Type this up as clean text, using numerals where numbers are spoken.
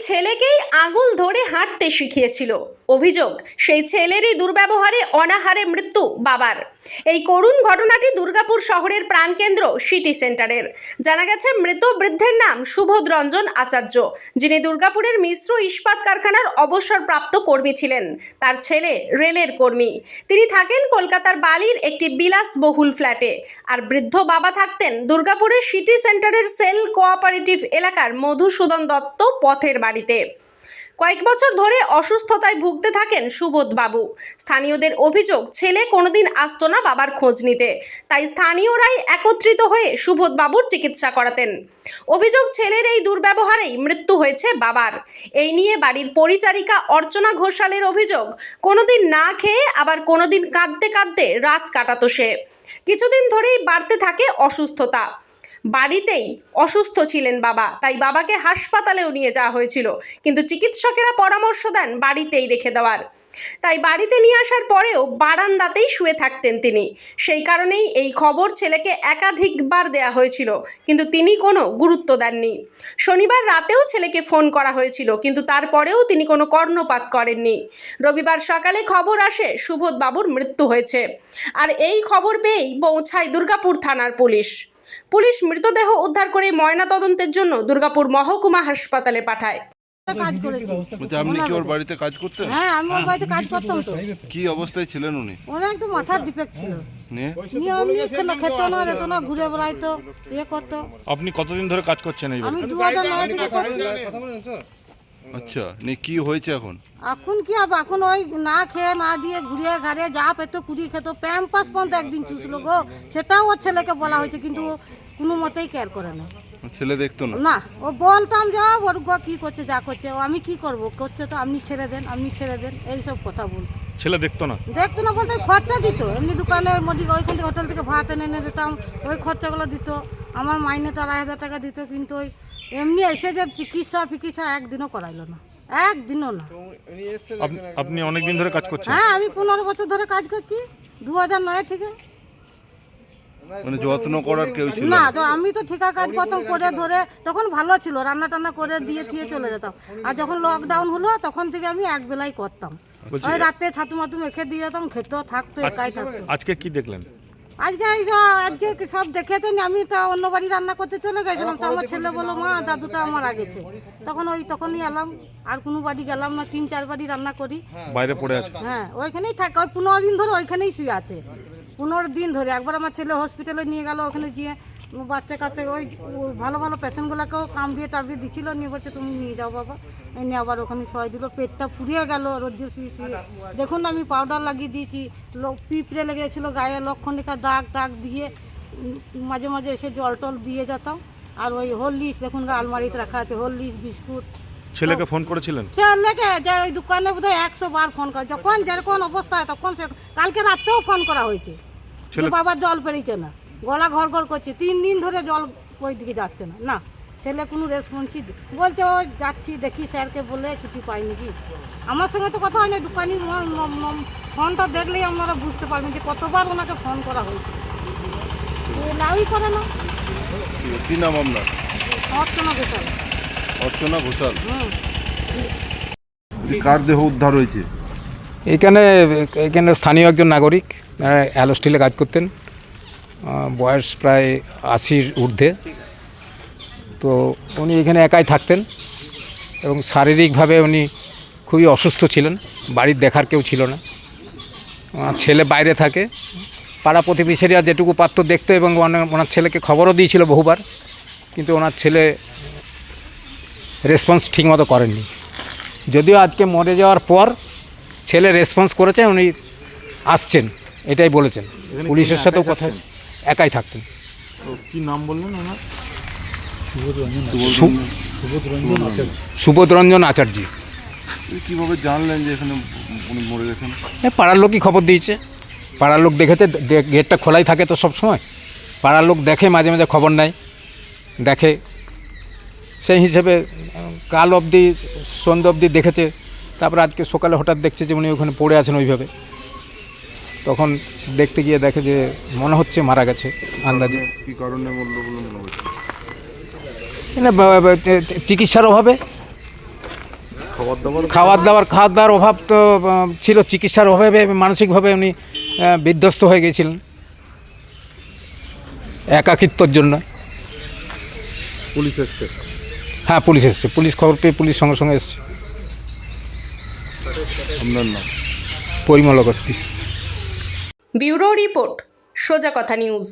ছেলেকেই আঙুল ধরে হাঁটতে শিখিয়েছিল। অভিযোগ, সেই ছেলেরই দুর্ব্যবহারে অনাহারে মৃত্যু বাবার। এই করুণ ঘটনাটি দুর্গাপুর শহরের প্রাণকেন্দ্র সিটি সেন্টারের। জানা গেছে, মৃত বৃদ্ধের নাম সুবোধ রঞ্জন আচার্য, যিনি দুর্গাপুরের মিশ্র ইস্পাত কারখানার অবসরপ্রাপ্ত কর্মী ছিলেন। তার ছেলে রেলের কর্মী। তিনি থাকেন কলকাতার বালির একটি বিলাসবহুল ফ্ল্যাটে। আর বৃদ্ধ বাবা থাকতেন দুর্গাপুরের সিটি সেন্টারের সেল কোঅপারেটিভ এলাকার মধুসূদন দত্ত পথের বাড়িতে। কয়েক বছর ধরে অসুস্থতায় ভুগতে থাকেন সুবোধ বাবু। স্থানীয়দের অভিযোগ, ছেলে কোনোদিন আসতো না বাবার খোঁজ নিতে, তাই স্থানীয়রাই একত্রিত হয়ে সুবোধ বাবুর চিকিৎসা করাতেন। অভিযোগ, ছেলের এই দুর্ব্যবহারেই মৃত্যু হয়েছে বাবার। এই নিয়ে বাড়ির পরিচারিকা অর্চনা ঘোষালের অভিযোগ, কোনোদিন না খেয়ে আবার কোনোদিন কাঁদতে কাঁদতে রাত কাটাতো সে। কিছুদিন ধরেই বাড়তে থাকে অসুস্থতা। বাড়িতেই অসুস্থ ছিলেন বাবা, তাই বাবাকে হাসপাতালেও নিয়ে যাওয়া হয়েছিল, কিন্তু চিকিৎসকেরা পরামর্শ দেন বাড়িতেই রেখে দেওয়ার। তাই বাড়িতে নিয়ে আসার পরেও বারান্দাতেই শুয়ে থাকতেন তিনি। সেই কারণেই এই খবর ছেলেকে একাধিকবার দেয়া হয়েছিল, কিন্তু তিনি কোনো গুরুত্ব দেননি। শনিবার রাতেও ছেলেকে ফোন করা হয়েছিল, কিন্তু তারপরেও তিনি কোনো কর্ণপাত করেননি। রবিবার সকালে খবর আসে সুবোধ বাবুর মৃত্যু হয়েছে। আর এই খবর পেয়েই পৌঁছায় দুর্গাপুর থানার পুলিশ। মৃতদেহ উদ্ধার করে ময়না তদন্তের জন্য দুর্গাপুর মহকুমা হাসপাতালে পাঠায়। কাজ করেছি। আপনি কি ওর বাড়িতে কাজ করতেন? হ্যাঁ, আমি ওর বাড়িতে কাজ করতাম তো। কি অবস্থায় ছিলেন উনি? ওরা একটু মাথার ডিফেক্ট ছিল। নিয়ে নিয়ম খেত না, যেত না, ঘুরে বেড়াইতো, ইয়ে করতো। আপনি কতদিন ধরে কাজ করছেন এই আমি বাড়িতে? 2009 থেকে করছি। আচ্ছা, নিয়ে কি হয়েছে এখন? এখন কি হবে, এখন ওই না খেয়ে না দিয়ে ঘুরে ঘাড়ে যা পেত কুড়ি খেত, প্যাম্পাস পর্যন্ত একদিন চুষলো গো। সেটাও ওর ছেলেকে বলা হয়েছে, কিন্তু ও কোনো মতেই কেয়ার করে না। ছেলে দেখতো না? না, ও বলতাম যে ওর গো কি করছে, যা করছে, ও আমি কি করব, করছে তো আপনি ছেড়ে দেন, আপনি ছেড়ে দেন, এইসব কথা বল। ছেলে দেখতো না? দেখতো না বলতে খরচা দিত, এমনি দোকানের মধ্যে ওইখান থেকে হোটেল থেকে ভাত এনে দিতাম, ওই খরচাগুলো দিত। আমার মাইনেটা 2,500 টাকা দিত, কিন্তু ওই এমনি এসে যে চিকিৎসা একদিনও করাইলো না, একদিনও না। আপনি অনেকদিন ধরে কাজ করছেন? হ্যাঁ, আমি 15 বছর ধরে কাজ করছি, 2009 থেকে। মানে যত্ন করার কেউ ছিল না, না? তো আমি তো ঠিকা কাজ করতাম করে ধরে, তখন ভালো ছিল, রান্না টান্না করে দিয়ে চলে যেতাম। আর যখন লকডাউন হলো তখন থেকে আমি এক বেলাই করতাম। ওই রাতে ছাতু মাতু মেখে দিয়ে যেতাম, খেত থাকতো, একাই থাকতো। আজকে কি দেখলেন? আজকে সব দেখেছেন, আমি তো অন্য বাড়ি রান্না করতে চলে গেছিলাম, তো আমার ছেলে বললো মা দাদুটা আমার আগেছে। তখনই এলাম, আর কোনো বাড়ি গেলাম না, 3-4 বাড়ি রান্না করি। বাইরে পড়ে আছে? হ্যাঁ, ওইখানেই থাকে, ওই 15 দিন ধরে ওইখানেই শুয়ে আছে। 15 দিন ধরে। একবার আমার ছেলে হসপিটালে নিয়ে গেল, ওখানে গিয়ে বাচ্চা কাচ্চা ওই ভালো ভালো পেশেন্টগুলোকেও কামড়িয়ে টামড়িয়ে দিচ্ছিল, নিয়ে বলছে তুমি নিয়ে যাও বাবা। নিয়ে আবার ওখানে শোয়াই দিল, পেটটা পুড়িয়ে গেল রোদ্দুর শুয়ে। দেখুন, আমি পাউডার লাগিয়ে দিয়েছি, পিঁপড়ে লেগেছিলো গায়ে, লক্ষণিকা দাগ দিয়ে মাঝে মাঝে এসে জল টল দিয়ে যেতাম। আর ওই হরলিক্স দেখুন আলমারিতে রাখা আছে, হরলিক্স বিস্কুট। ছেলেকে ফোন করেছিলেন? ছেলেকে যে ওই দোকানে বোধহয় 100 বার ফোন করে, যখন যেরকম অবস্থা হয় তখন কালকে রাতেও ফোন করা হয়েছে। বাবা জল পেরিয়েছে না, গলা ঘর ঘর করছে, 3 দিন ধরে জল ওই দিকে যাচ্ছে না। না, ছেলে কোনো রেসপন্সই বলছে ও যাচ্ছি দেখি স্যারকে বলে ছুটি পাই নাকি। আমার সঙ্গে তো কথা হয় না, দোকানি ফোনটা দেখলেই আপনারা বুঝতে পারবেন যে কতবার ওনাকে ফোন করা হয়েছে, লাউই করে না। কি নাম আপনার? অর্চনা ঘোষাল। অর্চনা ঘোষাল। কার দেহ উদ্ধার হয়েছে? এখানে স্থানীয় একজন নাগরিক, অ্যালো স্টিলে কাজ করতেন, বয়স প্রায় 80-র ঊর্ধ্বে। তো উনি এখানে একাই থাকতেন এবং শারীরিকভাবে উনি খুবই অসুস্থ ছিলেন, বাড়ির দেখার কেউ ছিল না। ছেলে বাইরে থাকে, পাড়া প্রতিবেশীরা যেটুকু পাত্র দেখতো, এবং ওনার ছেলেকে খবরও দিয়েছিল বহুবার, কিন্তু ওনার ছেলে রেসপন্স ঠিকমতো করেননি। যদিও আজকে মরে যাওয়ার পর ছেলে রেসপন্স করেছে, উনি আসছেন এটাই বলেছেন। পুলিশের সাথেও কথা, একাই থাকতেন। কি নাম বললেন ওনার? সুবোধ রঞ্জন আচার্য। কিভাবে জানলেন যে এখানে উনি মরে গেছেন? পাড়ার লোকই খবর দিয়েছে, পাড়ার লোক দেখেছে, গেটটা খোলাই থাকে তো সব সময়, পাড়ার লোক দেখে, মাঝে মাঝে খবর নেয়, দেখে, সেই হিসেবে কাল অবধি সন্ধ্যা অবধি দেখেছে। তারপর আজকে সকালে হঠাৎ দেখছে যে উনি ওখানে পড়ে আছেন ওইভাবে। তখন দেখতে গিয়ে দেখে যে মনে হচ্ছে মারা গেছে আন্দাজে। কি কারণে মরলো বলে মনে হচ্ছে? চিকিৎসার অভাবে, খাওয়ার দাওয়ার অভাব তো ছিল, চিকিৎসার অভাবে মানসিকভাবে উনি বিধ্বস্ত হয়ে গিয়েছিলেন একাকিত্বর জন্য। পুলিশ এসছে? হ্যাঁ, পুলিশ এসছে, পুলিশ খবর পেয়ে পুলিশ সঙ্গে সঙ্গে এসছে। আপনার নাম? পরিমল অগস্তি। ব্যুরো রিপোর্ট, সোজা কথা নিউজ।